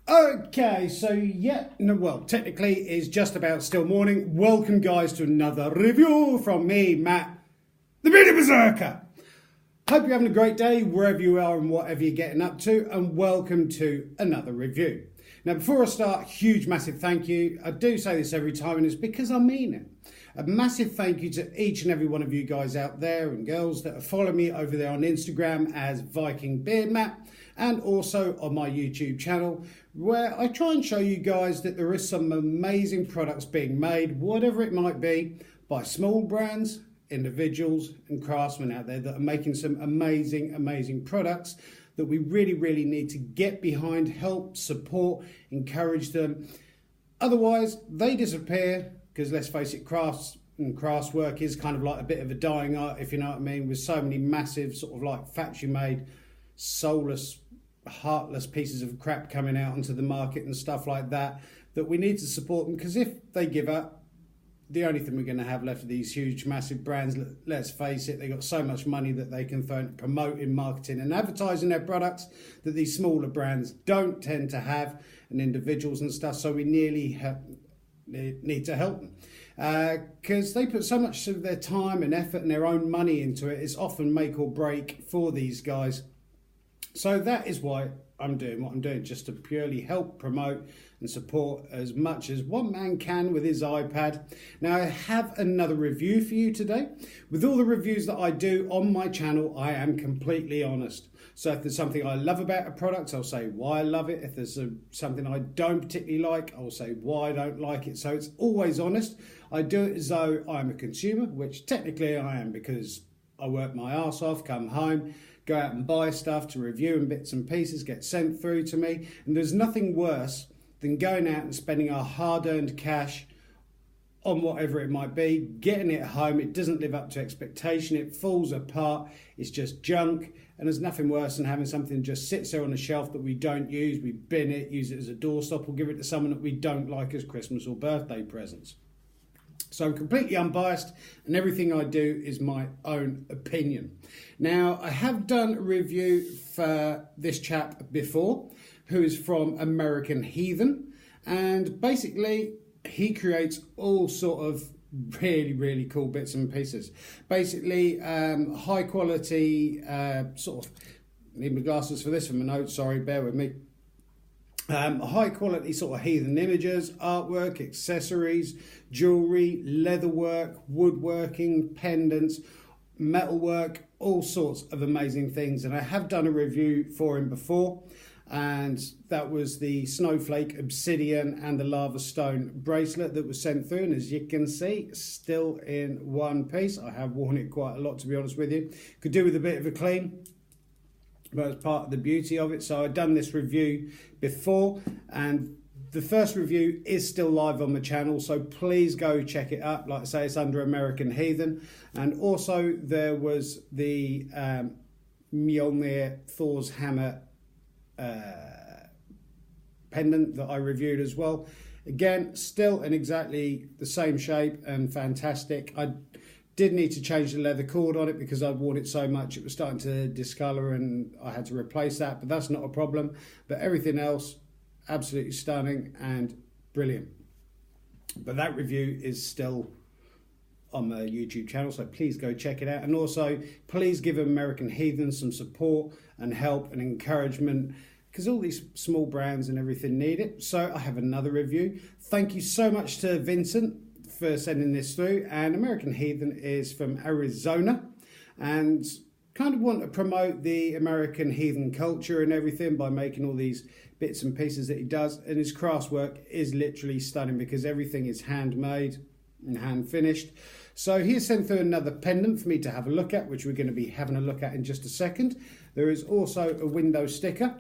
Okay, so well, technically it's just about still morning. Welcome, guys, to another review from me, Matt, the Beauty Berserker. Hope you're having a great day wherever you are and whatever you're getting up to, and welcome to another review. Now, before I start, huge, massive thank you. I do say this every time, and it's because I mean it. A massive thank you to each and every one of you guys out there and girls that have followed me over there on Instagram as Viking Beard Matt, and also on my YouTube channel, where I try and show you guys that there is some amazing products being made, whatever it might be, by small brands, individuals and craftsmen out there that are making some amazing products that we really need to get behind, help, support, encourage them. Otherwise, they disappear, because let's face it, crafts and craftswork is kind of like a bit of a dying art, if you know what I mean, with so many massive sort of like factory-made, soulless, heartless pieces of crap coming out onto the market and stuff like that, that we need to support them, because if they give up, the only thing we're going to have left are these huge, massive brands. Let's face it, they've got so much money that they can throw into promoting, marketing and advertising their products that these smaller brands don't tend to have, and individuals and stuff, so we need to help them. Because they put so much of their time and effort and their own money into it. It's often make or break for these guys. So that is why I'm doing what I'm doing, just to purely help promote and support as much as one man can with his iPad. Now, I have another review for you today. With all the reviews that I do on my channel, I am completely honest. So if there's something I love about a product, I'll say why I love it. If there's something I don't particularly like, I'll say why I don't like it. So it's always honest. I do it as though I'm a consumer, which technically I am, because I work my arse off, come home, go out and buy stuff to review and bits and pieces get sent through to me. And there's nothing worse than going out and spending our hard-earned cash on whatever it might be, getting it home, it doesn't live up to expectation, it falls apart, it's just junk, and there's nothing worse than having something just sits there on a shelf that we don't use, we bin it, use it as a doorstop, or give it to someone that we don't like as Christmas or birthday presents. So I'm completely unbiased, and everything I do is my own opinion. Now, I have done a review for this chap before, who is from American Heathen, and basically he creates all sort of really cool bits and pieces. Basically, high quality sort of, need my glasses for this for my notes, sorry, bear with me. High quality sort of heathen images, artwork, accessories, jewellery, leatherwork, woodworking, pendants, metalwork, all sorts of amazing things. And I have done a review for him before, and that was the snowflake, obsidian and the lava stone bracelet that was sent through. And as you can see, still in one piece. I have worn it quite a lot, to be honest with you. Could do with a bit of a clean, but it's part of the beauty of it. So I've done this review before, and the first review is still live on the channel, so please go check it up. Like I say, it's under American Heathen. And also there was the Mjolnir Thor's hammer pendant that I reviewed as well. Again, still in exactly the same shape and fantastic. I did need to change the leather cord on it because I'd worn it so much it was starting to discolour, and I had to replace that, but that's not a problem. But everything else, absolutely stunning and brilliant. But that review is still on the YouTube channel, so please go check it out. And also, please give American Heathen some support and help and encouragement, because all these small brands and everything need it. So I have another review. Thank you so much to Vincent for sending this through. And American Heathen is from Arizona, and kind of want to promote the American Heathen culture and everything by making all these bits and pieces that he does. And his craftswork is literally stunning, because everything is handmade and hand finished. So he has sent through another pendant for me to have a look at, which we're going to be having a look at in just a second. There is also a window sticker,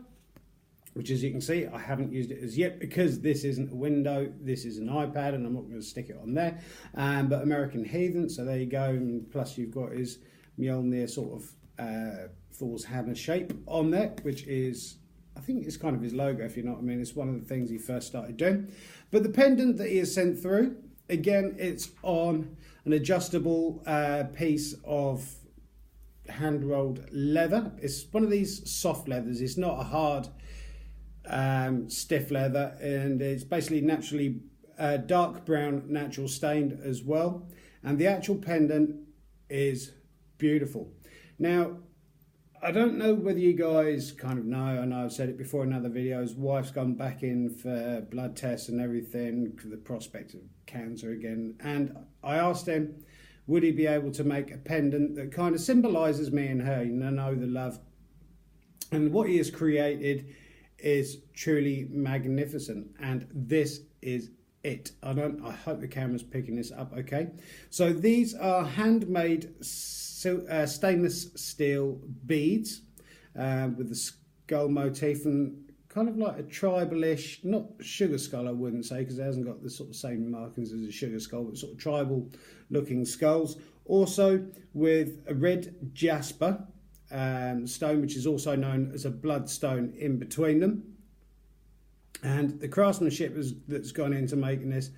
which, as you can see, I haven't used it as yet because this isn't a window, this is an iPad, and I'm not going to stick it on there. But American Heathen, so there you go. And plus you've got his Mjolnir sort of Thor's hammer shape on there, which is, I think it's kind of his logo, if you know what I mean. It's one of the things he first started doing. But the pendant that he has sent through, again, it's on an adjustable piece of hand-rolled leather. It's one of these soft leathers. It's not a hard stiff leather, and it's basically naturally dark brown natural stained as well, and the actual pendant is beautiful. Now, I don't know whether you guys kind of know, I know I've said it before in other videos, wife's gone back in for blood tests and everything for the prospect of cancer again, and I asked him would he be able to make a pendant that kind of symbolises me and her, you know, the love. And what he has created is truly magnificent, and this is it. I hope the camera's picking this up okay. So these are handmade stainless steel beads with the skull motif and kind of like a tribal-ish, not sugar skull I wouldn't say, because it hasn't got the sort of same markings as a sugar skull, but sort of tribal looking skulls. Also with a red jasper stone, which is also known as a bloodstone in between them. And the craftsmanship that's gone into making this,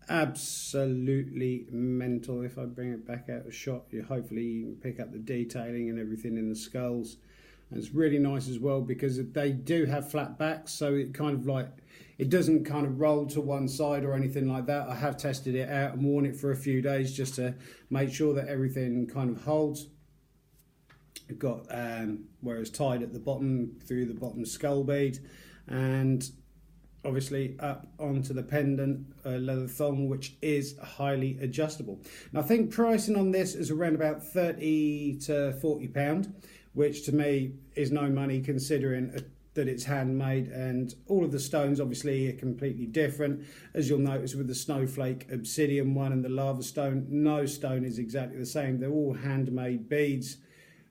absolutely mental. If I bring it back out of shot, hopefully you can pick up the detailing and everything in the skulls. And it's really nice as well because they do have flat backs, so it kind of like, it doesn't kind of roll to one side or anything like that. I have tested it out and worn it for a few days just to make sure that everything kind of holds. You've got where it's tied at the bottom through the bottom skull bead, and obviously up onto the pendant leather thong, which is highly adjustable. Now I think pricing on this is around about £30 to £40, which to me is no money considering that it's handmade, and all of the stones obviously are completely different. As you'll notice with the snowflake obsidian one and the lava stone, no stone is exactly the same. They're all handmade beads,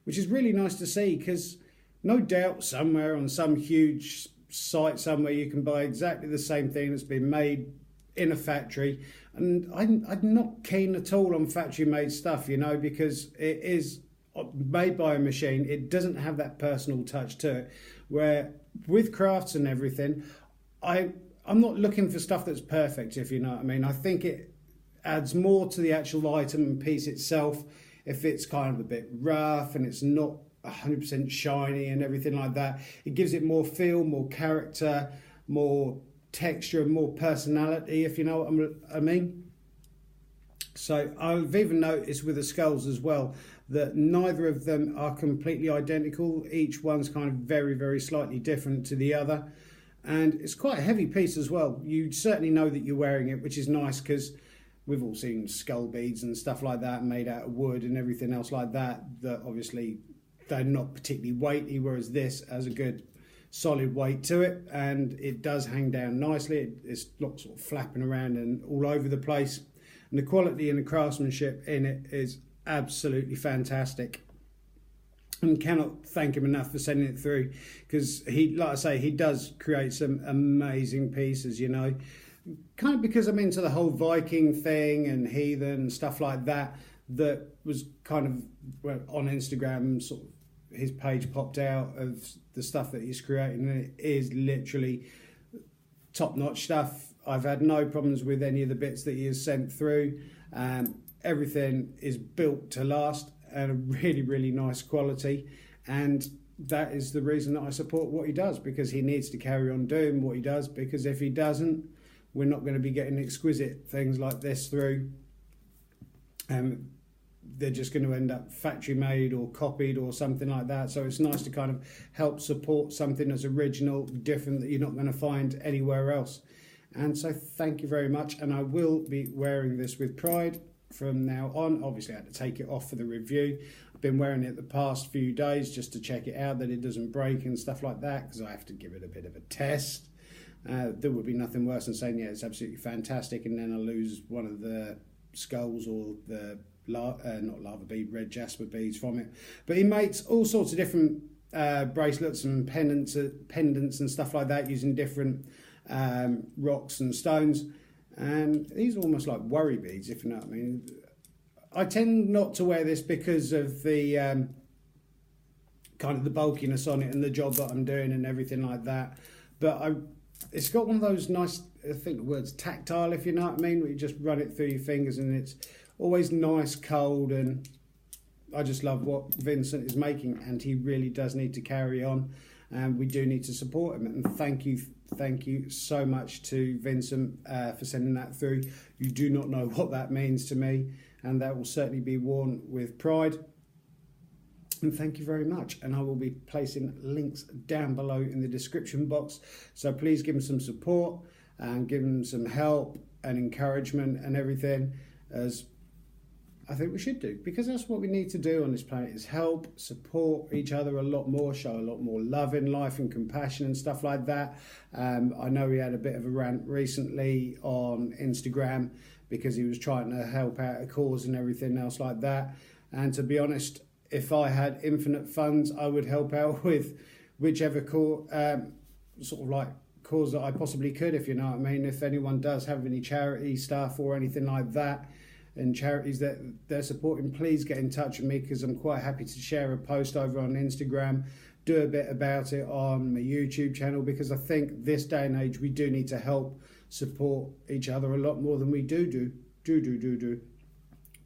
which is really nice to see, because no doubt somewhere on some huge site somewhere you can buy exactly the same thing that's been made in a factory, and I'm not keen at all on factory made stuff, you know, because it is made by a machine. It doesn't have that personal touch to it, where with crafts and everything, I'm not looking for stuff that's perfect, if you know what I mean. I think it adds more to the actual item and piece itself if it's kind of a bit rough and it's not 100% shiny and everything like that. It gives it more feel, more character, more texture and more personality, if you know what I mean. So I've even noticed with the skulls as well that neither of them are completely identical. Each one's kind of very, very slightly different to the other, and it's quite a heavy piece as well. You certainly know that you're wearing it, which is nice, because we've all seen skull beads and stuff like that made out of wood and everything else like that, that obviously they're not particularly weighty, whereas this has a good solid weight to it, and it does hang down nicely. It's not sort of flapping around and all over the place, and the quality and the craftsmanship in it is absolutely fantastic, and cannot thank him enough for sending it through, because he, like I say, he does create some amazing pieces, you know, kind of because I'm into the whole Viking thing and Heathen and stuff like that. That was kind of on Instagram, sort of his page popped out of the stuff that he's creating, and it is literally top-notch stuff. I've had no problems with any of the bits that he has sent through. Everything is built to last and a really, really nice quality, and that is the reason that I support what he does, because he needs to carry on doing what he does, because if he doesn't, we're not going to be getting exquisite things like this through. They're just going to end up factory made or copied or something like that. So it's nice to kind of help support something that's original, different, that you're not going to find anywhere else. And so thank you very much, and I will be wearing this with pride from now on. Obviously I had to take it off for the review. I've been wearing it the past few days just to check it out, that it doesn't break and stuff like that, because I have to give it a bit of a test. There would be nothing worse than saying, yeah, it's absolutely fantastic, and then I lose one of the skulls or the not lava bead, red jasper beads from it. But he makes all sorts of different bracelets and pendants and stuff like that, using different rocks and stones, and these are almost like worry beads, if you know what I mean. I tend not to wear this because of the kind of the bulkiness on it and the job that I'm doing and everything like that, but it's got one of those nice, I think the word's tactile, if you know what I mean, where you just run it through your fingers and it's always nice, cold, and I just love what Vincent is making, and he really does need to carry on. and we do need to support him. And thank you so much to Vincent for sending that through. You do not know what that means to me, and that will certainly be worn with pride. And thank you very much. And I will be placing links down below in the description box. So please give him some support and give him some help and encouragement and everything, as I think we should do, because that's what we need to do on this planet, is help, support each other a lot more, show a lot more love in life and compassion and stuff like that. I know he had a bit of a rant recently on Instagram because he was trying to help out a cause and everything else like that. And to be honest, if I had infinite funds, I would help out with whichever cause that I possibly could, if you know what I mean. If anyone does have any charity stuff or anything like that, and charities that they're supporting, please get in touch with me, because I'm quite happy to share a post over on Instagram, do a bit about it on my YouTube channel, because I think this day and age we do need to help support each other a lot more than we do.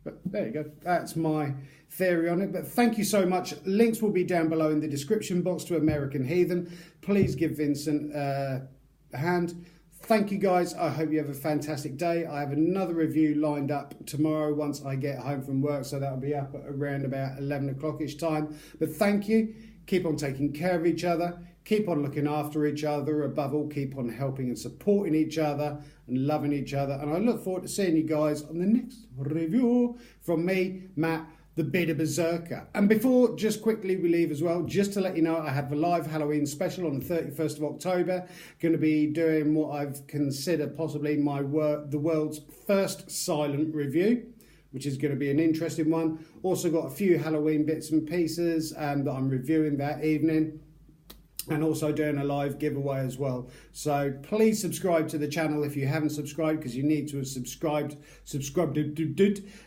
But there you go, that's my theory on it. But thank you so much. Links will be down below in the description box to American Heathen. Please give Vincent a hand. Thank you guys. I hope you have a fantastic day. I have another review lined up tomorrow once I get home from work, so that'll be up at around about 11 o'clock-ish time. But thank you. Keep on taking care of each other. Keep on looking after each other. Above all, keep on helping and supporting each other and loving each other. And I look forward to seeing you guys on the next review from me, Matt, the Bitter Berserker. And before, just quickly we leave as well, just to let you know, I have a live Halloween special on the 31st of October. Going to be doing what I've considered possibly the world's first silent review, which is going to be an interesting one. Also got a few Halloween bits and pieces that I'm reviewing that evening, and also doing a live giveaway as well. So please subscribe to the channel if you haven't subscribed, because you need to have subscribed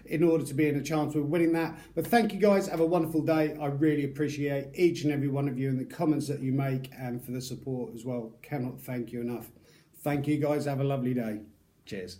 in order to be in a chance of winning that. But thank you guys, have a wonderful day. I really appreciate each and every one of you and the comments that you make, and for the support as well. Cannot thank you enough. Thank you guys, have a lovely day. Cheers.